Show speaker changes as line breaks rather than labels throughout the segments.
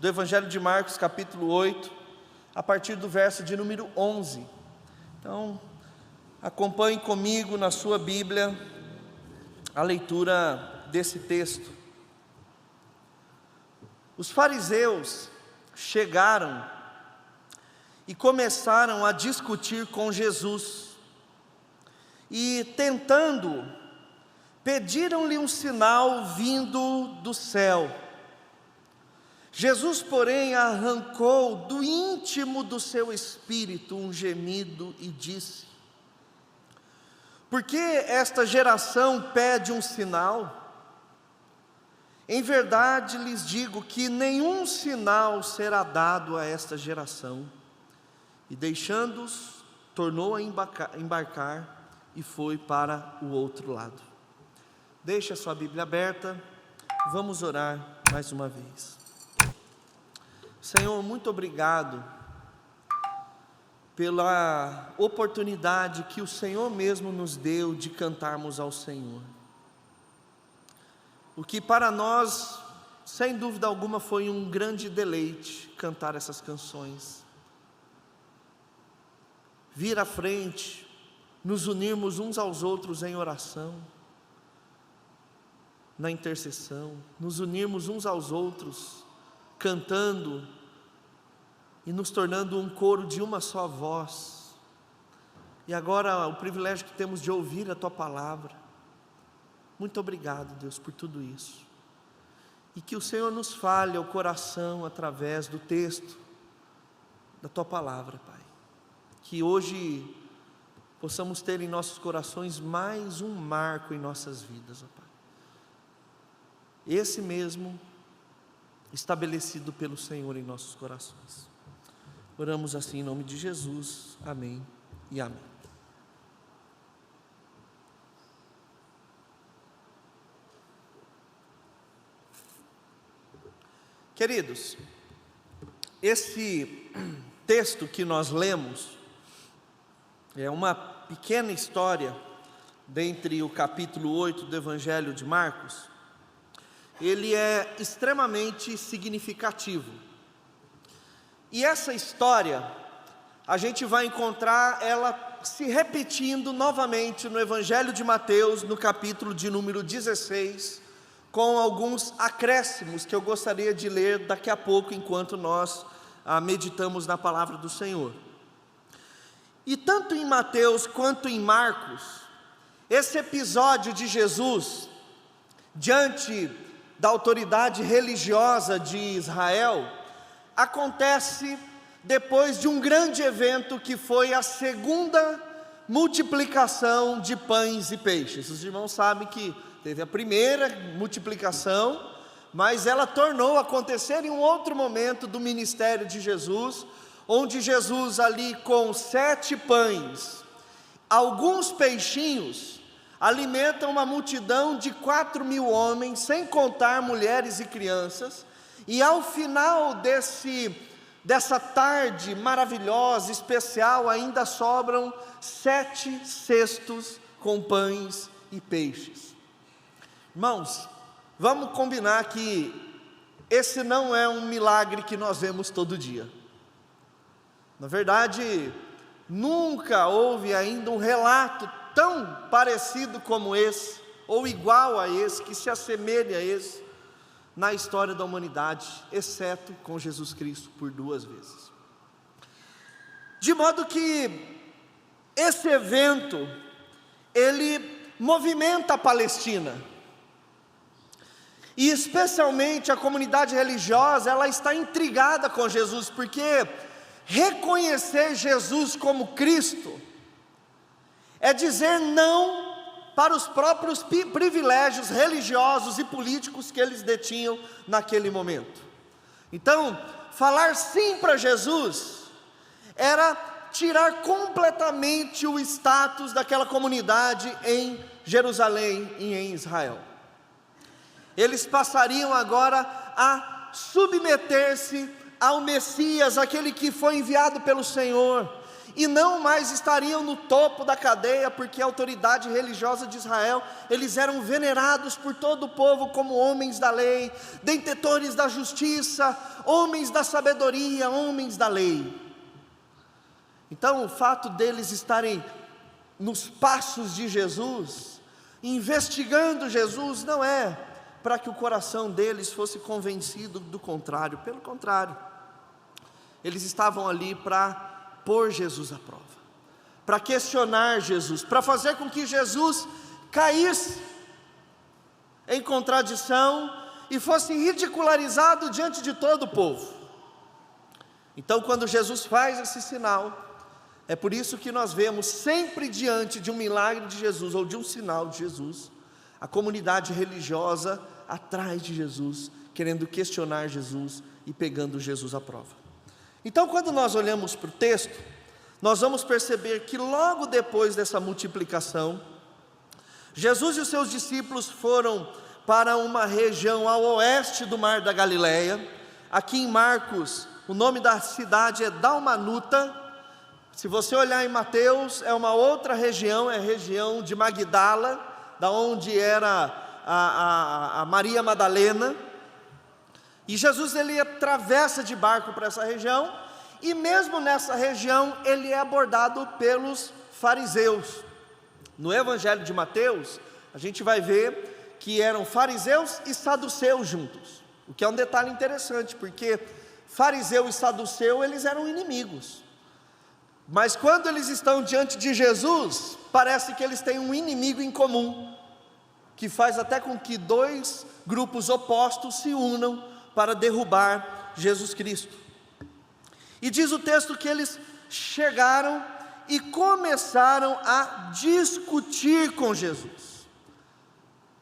Evangelho de Marcos, capítulo 8, a partir do verso de número 11. Então, acompanhe comigo na sua Bíblia a leitura desse texto. Os fariseus chegaram e começaram a discutir com Jesus, e tentando, pediram-lhe um sinal vindo do céu. Jesus, porém, arrancou do íntimo do seu espírito um gemido e disse: por que esta geração pede um sinal? Em verdade lhes digo que nenhum sinal será dado a esta geração. E deixando-os, tornou a embarcar e foi para o outro lado. Deixe a sua Bíblia aberta, vamos orar mais uma vez. Senhor, muito obrigado pela oportunidade que o Senhor mesmo nos deu de cantarmos ao Senhor. O que para nós, sem dúvida alguma, foi um grande deleite cantar essas canções. Vir à frente, nos unirmos uns aos outros em oração, na intercessão, nos unirmos uns aos outros, cantando e nos tornando um coro de uma só voz. E agora o privilégio que temos de ouvir a Tua palavra. Muito obrigado, Deus, por tudo isso. E que o Senhor nos fale ao coração através do texto da Tua palavra, Pai. Que hoje possamos ter em nossos corações mais um marco em nossas vidas, ó Pai. Esse mesmo estabelecido pelo Senhor em nossos corações. Oramos assim em nome de Jesus. Amém e amém. Queridos, esse texto que nós lemos é uma pequena história dentre o capítulo 8 do Evangelho de Marcos. Ele é extremamente significativo. E essa história, a gente vai encontrar ela se repetindo novamente no Evangelho de Mateus, no capítulo de número 16, com alguns acréscimos que eu gostaria de ler daqui a pouco, enquanto nós meditamos na palavra do Senhor. E tanto em Mateus quanto em Marcos, esse episódio de Jesus, diante da autoridade religiosa de Israel, acontece depois de um grande evento que foi a segunda multiplicação de pães e peixes. Os irmãos sabem que teve a primeira multiplicação, mas ela tornou a acontecer em um outro momento do ministério de Jesus, onde Jesus ali com 7 pães, alguns peixinhos, alimenta uma multidão de 4.000 homens, sem contar mulheres e crianças. E ao final dessa tarde maravilhosa, especial, ainda sobram 7 cestos com pães e peixes. Irmãos, vamos combinar que esse não é um milagre que nós vemos todo dia. Na verdade, nunca houve ainda um relato tão parecido como esse, ou igual a esse, que se assemelha a esse, na história da humanidade, exceto com Jesus Cristo por 2 vezes. De modo que esse evento, ele movimenta a Palestina, e especialmente a comunidade religiosa, ela está intrigada com Jesus, porque reconhecer Jesus como Cristo é dizer não para os próprios privilégios religiosos e políticos que eles detinham naquele momento. Então, falar sim para Jesus era tirar completamente o status daquela comunidade em Jerusalém e em Israel. Eles passariam agora a submeter-se ao Messias, aquele que foi enviado pelo Senhor, e não mais estariam no topo da cadeia, porque a autoridade religiosa de Israel, eles eram venerados por todo o povo como homens da lei, detentores da justiça, homens da sabedoria, homens da lei. Então o fato deles estarem nos passos de Jesus, investigando Jesus, não é para que o coração deles fosse convencido do contrário, pelo contrário, eles estavam ali para pôr Jesus à prova, para questionar Jesus, para fazer com que Jesus caísse em contradição e fosse ridicularizado diante de todo o povo. Então, quando Jesus faz esse sinal, é por isso que nós vemos sempre diante de um milagre de Jesus ou de um sinal de Jesus, a comunidade religiosa atrás de Jesus, querendo questionar Jesus e pegando Jesus à prova. Então, quando nós olhamos para o texto, nós vamos perceber que logo depois dessa multiplicação, Jesus e os seus discípulos foram para uma região ao oeste do Mar da Galileia. Aqui em Marcos, o nome da cidade é Dalmanuta. Se você olhar em Mateus, é uma outra região, é a região de Magdala, da onde era a Maria Madalena. E Jesus ele atravessa de barco para essa região, e mesmo nessa região ele é abordado pelos fariseus. No Evangelho de Mateus, a gente vai ver que eram fariseus e saduceus juntos, o que é um detalhe interessante, porque fariseu e saduceu, eles eram inimigos, mas quando eles estão diante de Jesus, parece que eles têm um inimigo em comum, que faz até com que dois grupos opostos se unam para derrubar Jesus Cristo. E diz o texto que eles chegaram e começaram a discutir com Jesus.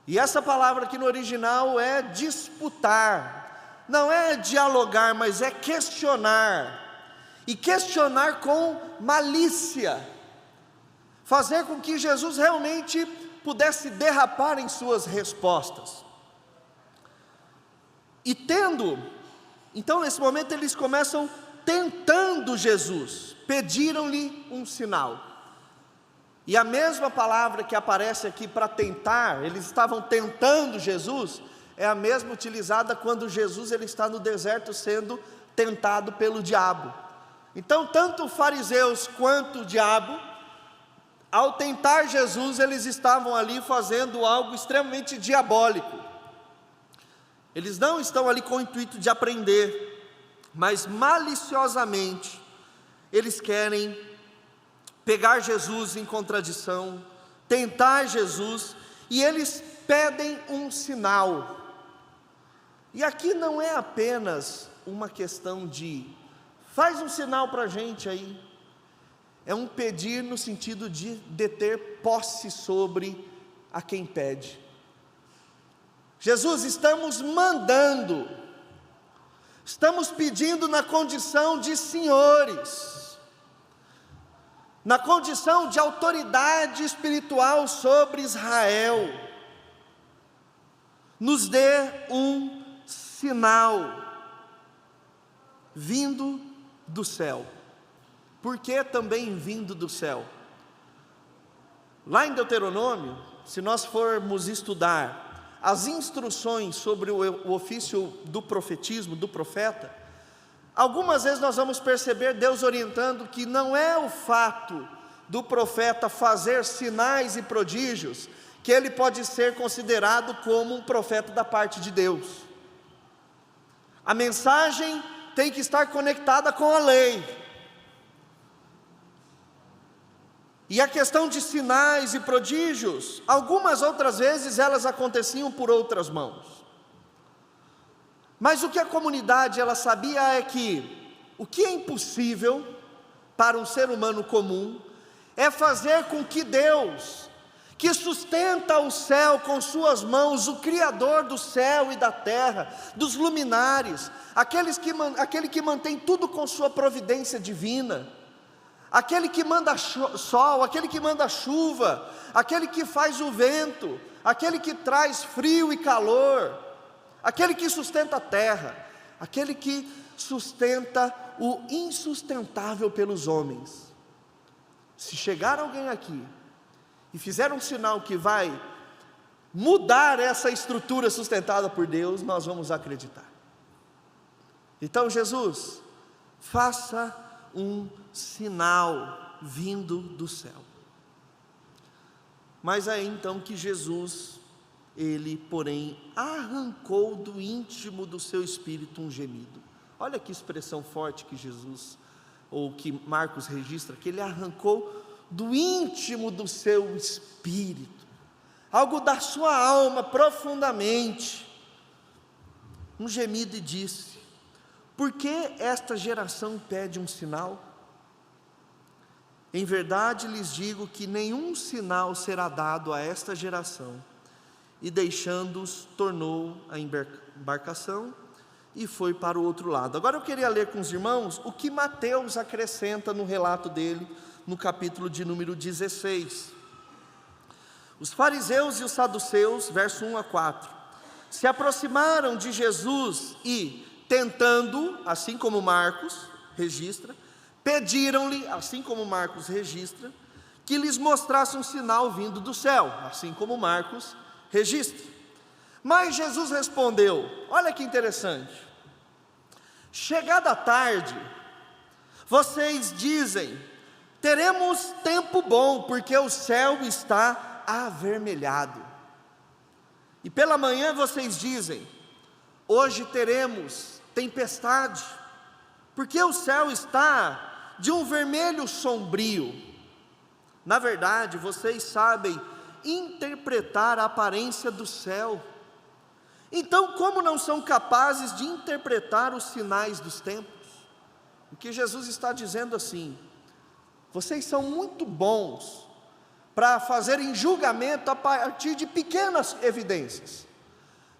E essa palavra aqui no original é disputar, não é dialogar, mas é questionar, e questionar com malícia, fazer com que Jesus realmente pudesse derrapar em suas respostas. E então nesse momento eles começam tentando Jesus, pediram-lhe um sinal. E a mesma palavra que aparece aqui para tentar, eles estavam tentando Jesus, é a mesma utilizada quando Jesus ele está no deserto sendo tentado pelo diabo. Então tanto fariseus quanto o diabo, ao tentar Jesus, eles estavam ali fazendo algo extremamente diabólico. Eles não estão ali com o intuito de aprender, mas maliciosamente, eles querem pegar Jesus em contradição, tentar Jesus, e eles pedem um sinal. E aqui não é apenas uma questão de, faz um sinal para a gente aí, é um pedir no sentido de ter posse sobre a quem pede. Jesus, estamos mandando, estamos pedindo na condição de senhores, na condição de autoridade espiritual sobre Israel. Nos dê um sinal vindo do céu. Por que também vindo do céu? Lá em Deuteronômio, se nós formos estudar as instruções sobre o ofício do profetismo, do profeta, algumas vezes nós vamos perceber Deus orientando que não é o fato do profeta fazer sinais e prodígios, que ele pode ser considerado como um profeta da parte de Deus. A mensagem tem que estar conectada com a lei. E a questão de sinais e prodígios, algumas outras vezes elas aconteciam por outras mãos. Mas o que a comunidade ela sabia é que o que é impossível para um ser humano comum é fazer com que Deus, que sustenta o céu com suas mãos, o Criador do céu e da terra, dos luminares, aquele que mantém tudo com sua providência divina, aquele que manda sol, aquele que manda chuva, aquele que faz o vento, aquele que traz frio e calor, aquele que sustenta a terra, aquele que sustenta o insustentável pelos homens. se chegar alguém aqui e fizer um sinal que vai mudar essa estrutura sustentada por Deus, nós vamos acreditar. Então, Jesus, faça um sinal vindo do céu. Mas é então que Jesus, ele, porém, arrancou do íntimo do seu espírito um gemido. Olha que expressão forte que Jesus, ou que Marcos registra, que ele arrancou do íntimo do seu espírito, algo da sua alma profundamente, um gemido, e disse: por que esta geração pede um sinal? Em verdade lhes digo que nenhum sinal será dado a esta geração. E deixando-os, tornou a embarcação e foi para o outro lado. Agora eu queria ler com os irmãos o que Mateus acrescenta no relato dele, no capítulo de número 16. Os fariseus e os saduceus, verso 1 a 4, se aproximaram de Jesus e, tentando, assim como Marcos registra, pediram-lhe, assim como Marcos registra, que lhes mostrasse um sinal vindo do céu, assim como Marcos registra. Mas Jesus respondeu, olha que interessante: chegada a tarde, vocês dizem, teremos tempo bom, porque o céu está avermelhado. E pela manhã vocês dizem, hoje teremos tempestade, porque o céu está de um vermelho sombrio. Na verdade, vocês sabem interpretar a aparência do céu. Então, como não são capazes de interpretar os sinais dos tempos? O que Jesus está dizendo assim: vocês são muito bons para fazerem julgamento a partir de pequenas evidências.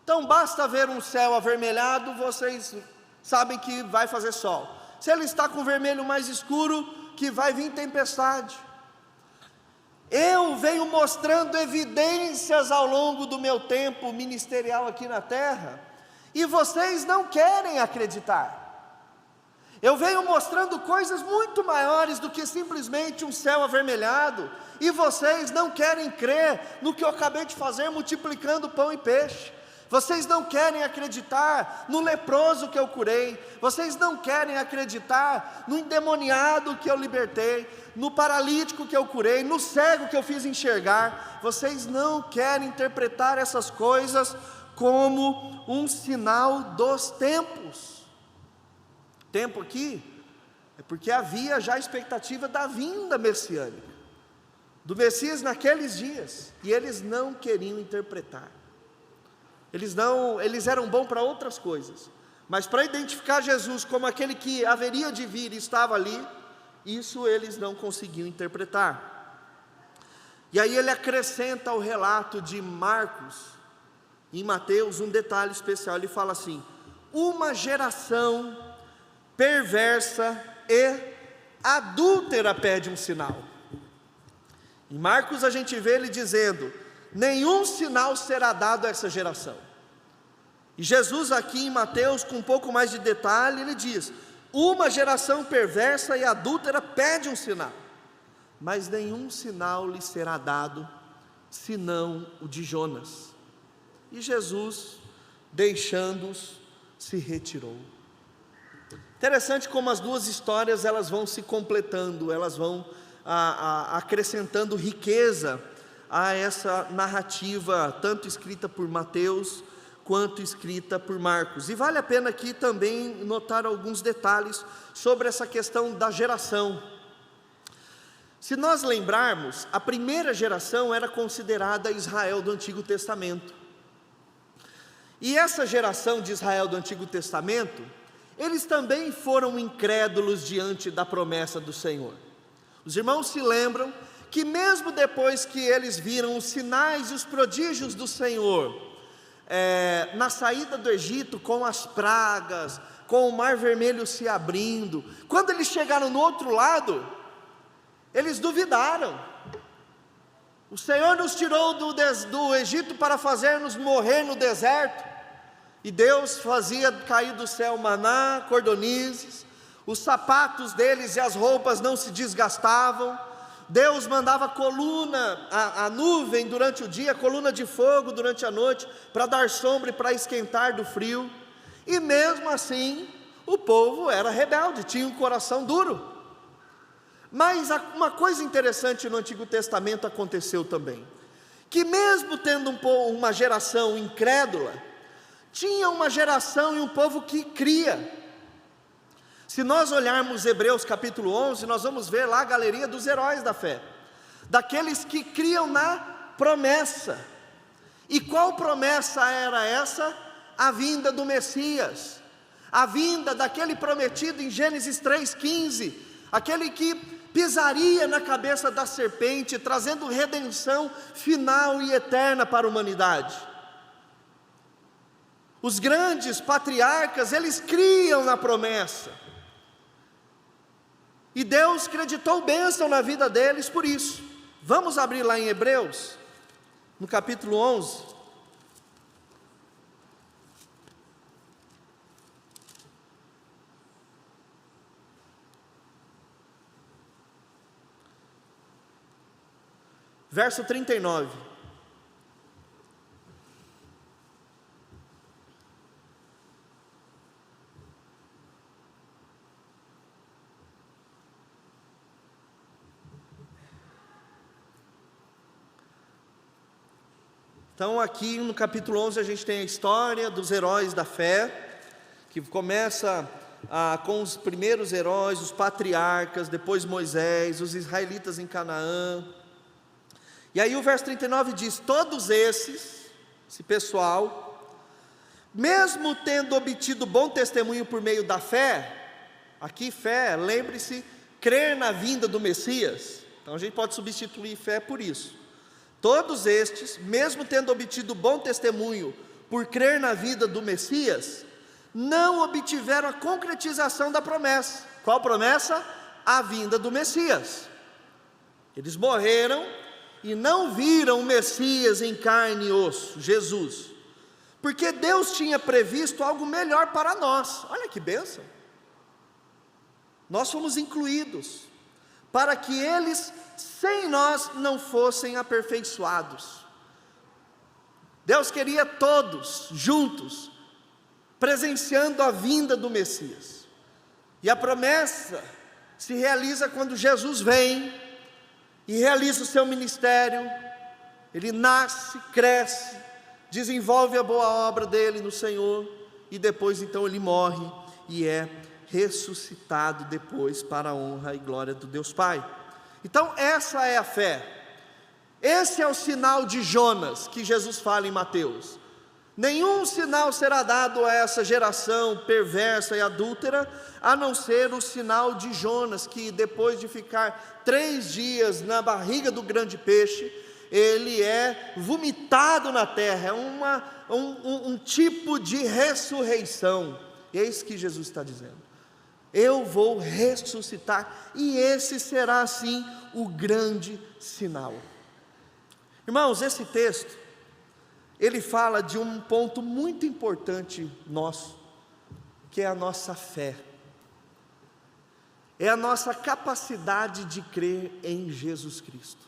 Então basta ver um céu avermelhado, vocês sabem que vai fazer sol. Se ele está com vermelho mais escuro, que vai vir tempestade. Eu venho mostrando evidências ao longo do meu tempo ministerial aqui na terra, e vocês não querem acreditar. Eu venho mostrando coisas muito maiores do que simplesmente um céu avermelhado, e vocês não querem crer no que eu acabei de fazer, multiplicando pão e peixe. Vocês não querem acreditar no leproso que eu curei, vocês não querem acreditar no endemoniado que eu libertei, no paralítico que eu curei, no cego que eu fiz enxergar. Vocês não querem interpretar essas coisas como um sinal dos tempos. Tempo aqui é porque havia já a expectativa da vinda messiânica, do Messias naqueles dias, e eles não queriam interpretar. Eles eram bons para outras coisas, mas para identificar Jesus como aquele que haveria de vir e estava ali, isso eles não conseguiam interpretar. E aí ele acrescenta ao relato de Marcos, em Mateus, um detalhe especial. Ele fala assim: uma geração perversa e adúltera pede um sinal. Em Marcos a gente vê ele dizendo: nenhum sinal será dado a essa geração. E Jesus aqui em Mateus, com um pouco mais de detalhe, ele diz: uma geração perversa e adúltera pede um sinal, mas nenhum sinal lhe será dado, senão o de Jonas. E Jesus, deixando-os, se retirou. Interessante como as duas histórias elas vão se completando, elas vão acrescentando riqueza a essa narrativa, tanto escrita por Mateus quanto escrita por Marcos. E vale a pena aqui também notar alguns detalhes sobre essa questão da geração. Se nós lembrarmos, a primeira geração era considerada Israel do Antigo Testamento. E essa geração de Israel do Antigo Testamento, eles também foram incrédulos diante da promessa do Senhor. Os irmãos se lembram que mesmo depois que eles viram os sinais e os prodígios do Senhor, na saída do Egito, com as pragas, com o mar vermelho se abrindo, quando eles chegaram no outro lado, eles duvidaram. O Senhor nos tirou do Egito para fazer-nos morrer no deserto, e Deus fazia cair do céu maná, cordonizes, os sapatos deles e as roupas não se desgastavam, Deus mandava coluna, a nuvem durante o dia, coluna de fogo durante a noite, para dar sombra e para esquentar do frio. E mesmo assim, o povo era rebelde, tinha um coração duro. Mas uma coisa interessante no Antigo Testamento aconteceu também, que mesmo tendo uma geração incrédula, tinha uma geração e um povo que cria. Se nós olharmos Hebreus capítulo 11, nós vamos ver lá a galeria dos heróis da fé, daqueles que criam na promessa. E qual promessa era essa? A vinda do Messias, a vinda daquele prometido em Gênesis 3,15, aquele que pisaria na cabeça da serpente, trazendo redenção final e eterna para a humanidade. Os grandes patriarcas, eles criam na promessa, e Deus creditou bênção na vida deles por isso. Vamos abrir lá em Hebreus, no capítulo 11. Verso 39. Então aqui no capítulo 11 a gente tem a história dos heróis da fé, que começa com os primeiros heróis, os patriarcas, depois Moisés, os israelitas em Canaã. E aí o verso 39 diz: todos esse pessoal, mesmo tendo obtido bom testemunho por meio da fé, aqui fé, lembre-se, crer na vinda do Messias, então a gente pode substituir fé por isso. Todos estes, mesmo tendo obtido bom testemunho por crer na vida do Messias, não obtiveram a concretização da promessa. Qual promessa? A vinda do Messias. Eles morreram e não viram o Messias em carne e osso, Jesus, porque Deus tinha previsto algo melhor para nós. Olha que bênção! Nós fomos incluídos, para que eles sem nós não fossem aperfeiçoados. Deus queria todos juntos, presenciando a vinda do Messias, e a promessa se realiza quando Jesus vem e realiza o seu ministério. Ele nasce, cresce, desenvolve a boa obra dele no Senhor, e depois então ele morre e é ressuscitado depois para a honra e glória do Deus Pai. Então essa é a fé, esse é o sinal de Jonas que Jesus fala em Mateus. Nenhum sinal será dado a essa geração perversa e adúltera, a não ser o sinal de Jonas, que depois de ficar 3 dias na barriga do grande peixe, ele é vomitado na terra. É um tipo de ressurreição. E é isso que Jesus está dizendo: eu vou ressuscitar, e esse será assim o grande sinal. Irmãos, esse texto, ele fala de um ponto muito importante nosso, que é a nossa fé, é a nossa capacidade de crer em Jesus Cristo.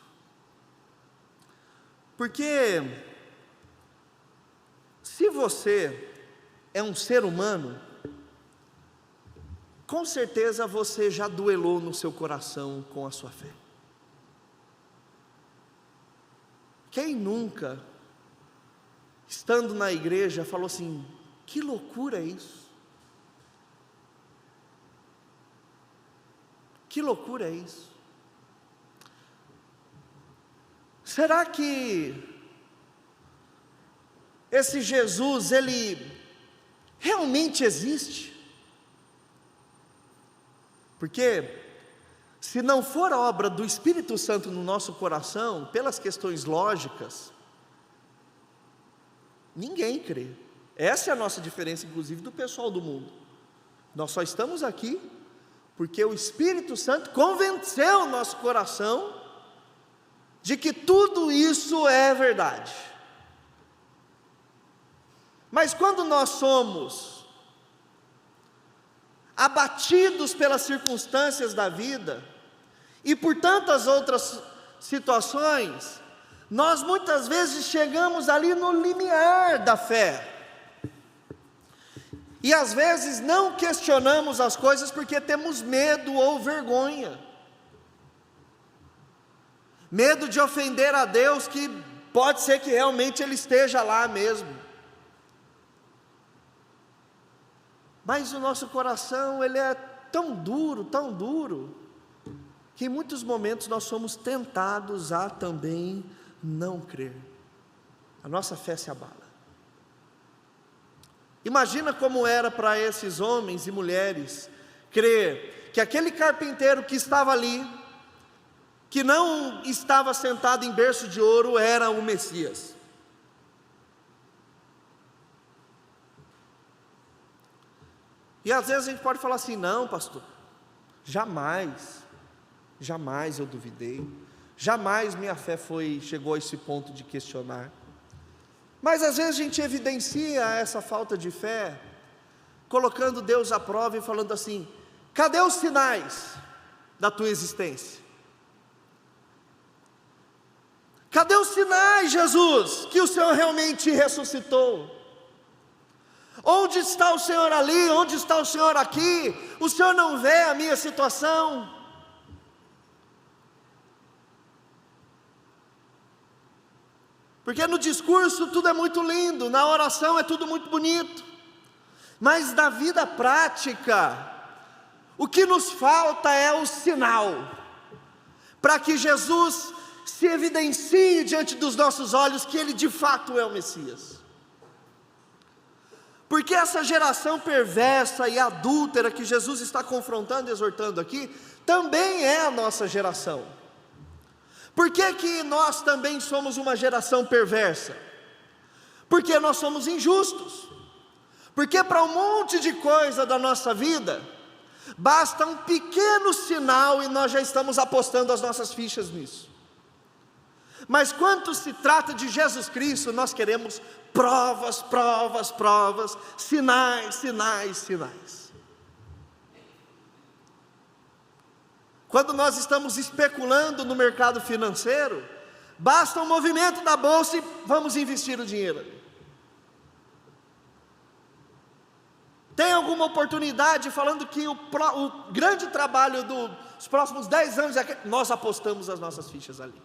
Porque se você é um ser humano, com certeza você já duelou no seu coração com a sua fé. Quem nunca, estando na igreja, falou assim: que loucura é isso? Que loucura é isso? Será que esse Jesus, ele realmente existe? Porque se não for a obra do Espírito Santo no nosso coração, pelas questões lógicas, ninguém crê. Essa é a nossa diferença, inclusive, do pessoal do mundo. Nós só estamos aqui porque o Espírito Santo convenceu o nosso coração de que tudo isso é verdade. Mas quando nós somos abatidos pelas circunstâncias da vida, e por tantas outras situações, nós muitas vezes chegamos ali no limiar da fé, e às vezes não questionamos as coisas porque temos medo ou vergonha, medo de ofender a Deus, que pode ser que realmente Ele esteja lá mesmo, mas o nosso coração, ele é tão duro, que em muitos momentos nós somos tentados a também não crer, a nossa fé se abala. Imagina como era para esses homens e mulheres crer que aquele carpinteiro que estava ali, que não estava sentado em berço de ouro, era o Messias. E às vezes a gente pode falar assim: não, pastor, jamais eu duvidei, jamais minha fé chegou a esse ponto de questionar. Mas às vezes a gente evidencia essa falta de fé, colocando Deus à prova e falando assim: cadê os sinais da tua existência? Cadê os sinais, Jesus, que o Senhor realmente ressuscitou? Onde está o Senhor ali? Onde está o Senhor aqui? O Senhor não vê a minha situação? Porque no discurso tudo é muito lindo, na oração é tudo muito bonito, mas na vida prática, o que nos falta é o sinal, para que Jesus se evidencie diante dos nossos olhos que Ele de fato é o Messias. Porque essa geração perversa e adúltera que Jesus está confrontando e exortando aqui, também é a nossa geração. Por que que nós também somos uma geração perversa? Porque nós somos injustos. Porque para um monte de coisa da nossa vida, basta um pequeno sinal e nós já estamos apostando as nossas fichas nisso. Mas quando se trata de Jesus Cristo, nós queremos provas, sinais. Quando nós estamos especulando no mercado financeiro, basta um movimento da bolsa e vamos investir o dinheiro. Tem alguma oportunidade falando que o grande trabalho dos próximos 10 anos é que nós apostamos as nossas fichas ali,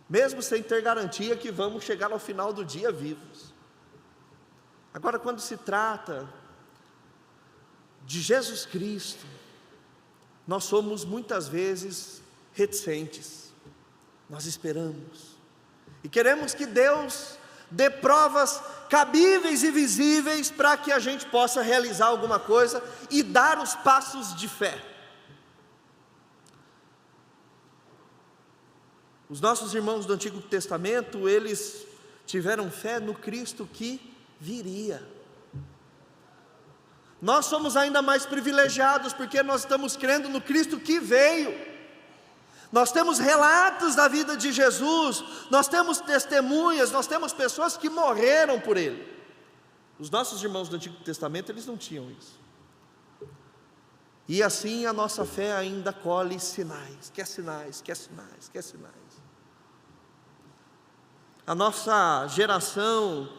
mesmo sem ter garantia que vamos chegar ao final do dia vivos. Agora, quando se trata de Jesus Cristo, nós somos muitas vezes reticentes, nós esperamos, e queremos que Deus dê provas cabíveis e visíveis, para que a gente possa realizar alguma coisa, e dar os passos de fé. Os nossos irmãos do Antigo Testamento, eles tiveram fé no Cristo que viria. Nós somos ainda mais privilegiados, porque nós estamos crendo no Cristo que veio. Nós temos relatos da vida de Jesus, nós temos testemunhas, nós temos pessoas que morreram por Ele. Os nossos irmãos do Antigo Testamento, eles não tinham isso. E assim a nossa fé ainda colhe sinais, quer sinais. A nossa geração,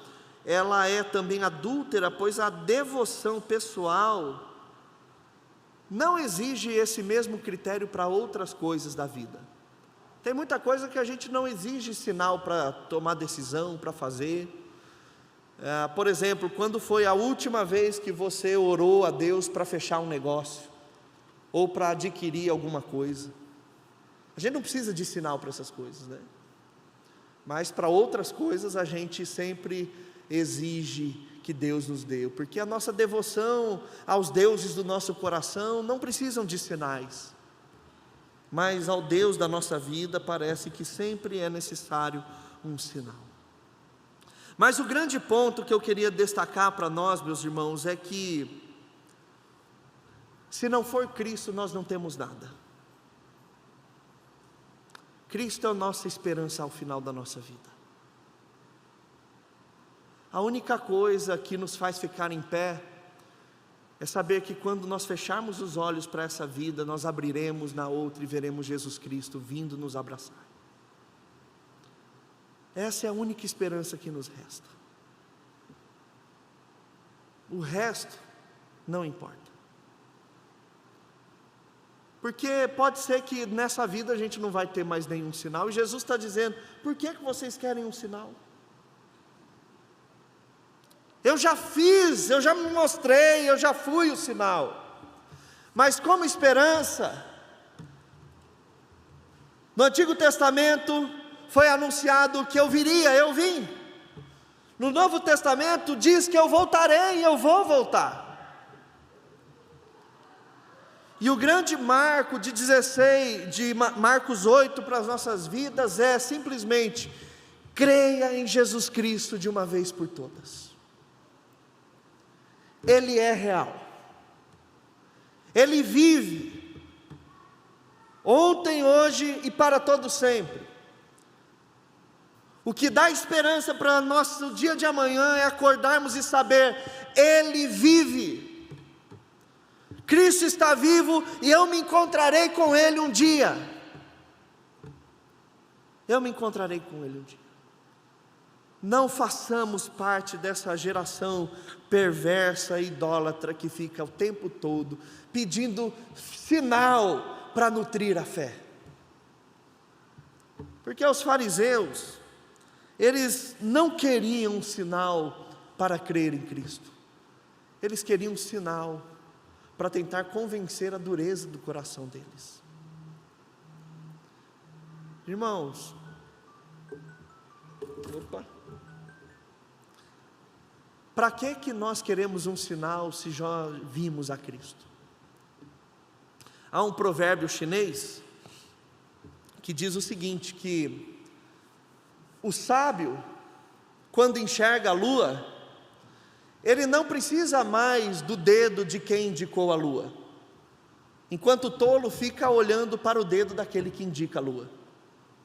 ela é também adúltera, pois a devoção pessoal não exige esse mesmo critério para outras coisas da vida. Tem muita coisa que a gente não exige sinal para tomar decisão, para fazer. Por exemplo, quando foi a última vez que você orou a Deus para fechar um negócio, ou para adquirir alguma coisa? A gente não precisa de sinal para essas coisas, né? Mas para outras coisas a gente sempre exige que Deus nos dê, porque a nossa devoção aos deuses do nosso coração não precisam de sinais, mas ao Deus da nossa vida parece que sempre é necessário um sinal. Mas o grande ponto que eu queria destacar para nós, meus irmãos, é que se não for Cristo, nós não temos nada. Cristo é a nossa esperança ao final da nossa vida. A única coisa que nos faz ficar em pé é saber que quando nós fecharmos os olhos para essa vida, nós abriremos na outra e veremos Jesus Cristo vindo nos abraçar. Essa é a única esperança que nos resta. O resto não importa. Porque pode ser que nessa vida a gente não vai ter mais nenhum sinal, e Jesus está dizendo: por que vocês querem um sinal? Eu já fiz, eu já me mostrei, eu já fui o sinal. Mas como esperança, no Antigo Testamento foi anunciado que eu viria, eu vim. No Novo Testamento diz que eu voltarei e eu vou voltar. E o grande marco de Marcos 8 para as nossas vidas é simplesmente: creia em Jesus Cristo de uma vez por todas. Ele é real, Ele vive, ontem, hoje e para todo sempre. O que dá esperança para nosso dia de amanhã é acordarmos e saber: Ele vive, Cristo está vivo e eu me encontrarei com Ele um dia. Eu me encontrarei com Ele um dia. Não façamos parte dessa geração perversa e idólatra que fica o tempo todo pedindo sinal para nutrir a fé. Porque os fariseus, eles não queriam um sinal para crer em Cristo. Eles queriam um sinal para tentar convencer a dureza do coração deles. Irmãos, para que nós queremos um sinal se já vimos a Cristo? Há um provérbio chinês que diz o seguinte, que o sábio, quando enxerga a lua, ele não precisa mais do dedo de quem indicou a lua, enquanto o tolo fica olhando para o dedo daquele que indica a lua.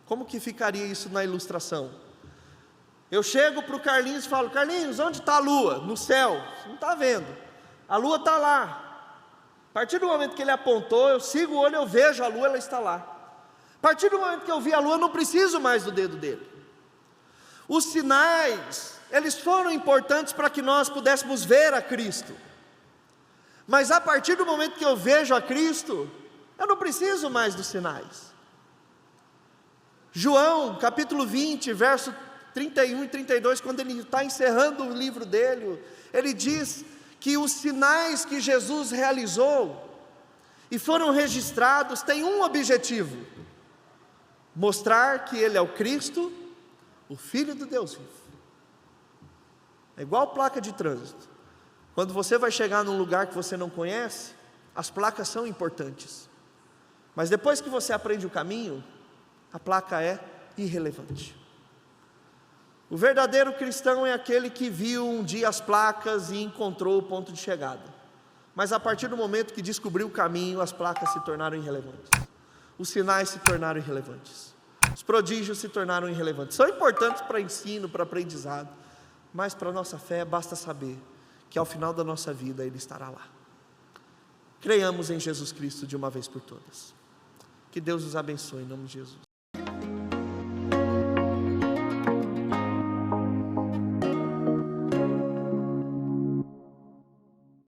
Como que ficaria isso na ilustração? Eu chego para o Carlinhos e falo: Carlinhos, onde está a lua? No céu. Você não está vendo, a lua está lá. A partir do momento que ele apontou, eu sigo o olho, eu vejo a lua, ela está lá. A partir do momento que eu vi a lua, eu não preciso mais do dedo dele. Os sinais, eles foram importantes para que nós pudéssemos ver a Cristo. Mas a partir do momento que eu vejo a Cristo, eu não preciso mais dos sinais. João, capítulo 20, verso 31 e 32, quando ele está encerrando o livro dele, ele diz que os sinais que Jesus realizou e foram registrados têm um objetivo: mostrar que Ele é o Cristo, o Filho do Deus vivo. É igual placa de trânsito. Quando você vai chegar num lugar que você não conhece, as placas são importantes, mas depois que você aprende o caminho, a placa é irrelevante. O verdadeiro cristão é aquele que viu um dia as placas e encontrou o ponto de chegada, mas a partir do momento que descobriu o caminho, as placas se tornaram irrelevantes, os sinais se tornaram irrelevantes, os prodígios se tornaram irrelevantes. São importantes para ensino, para aprendizado, mas para a nossa fé basta saber que ao final da nossa vida Ele estará lá. Creiamos em Jesus Cristo de uma vez por todas. Que Deus os abençoe em nome de Jesus.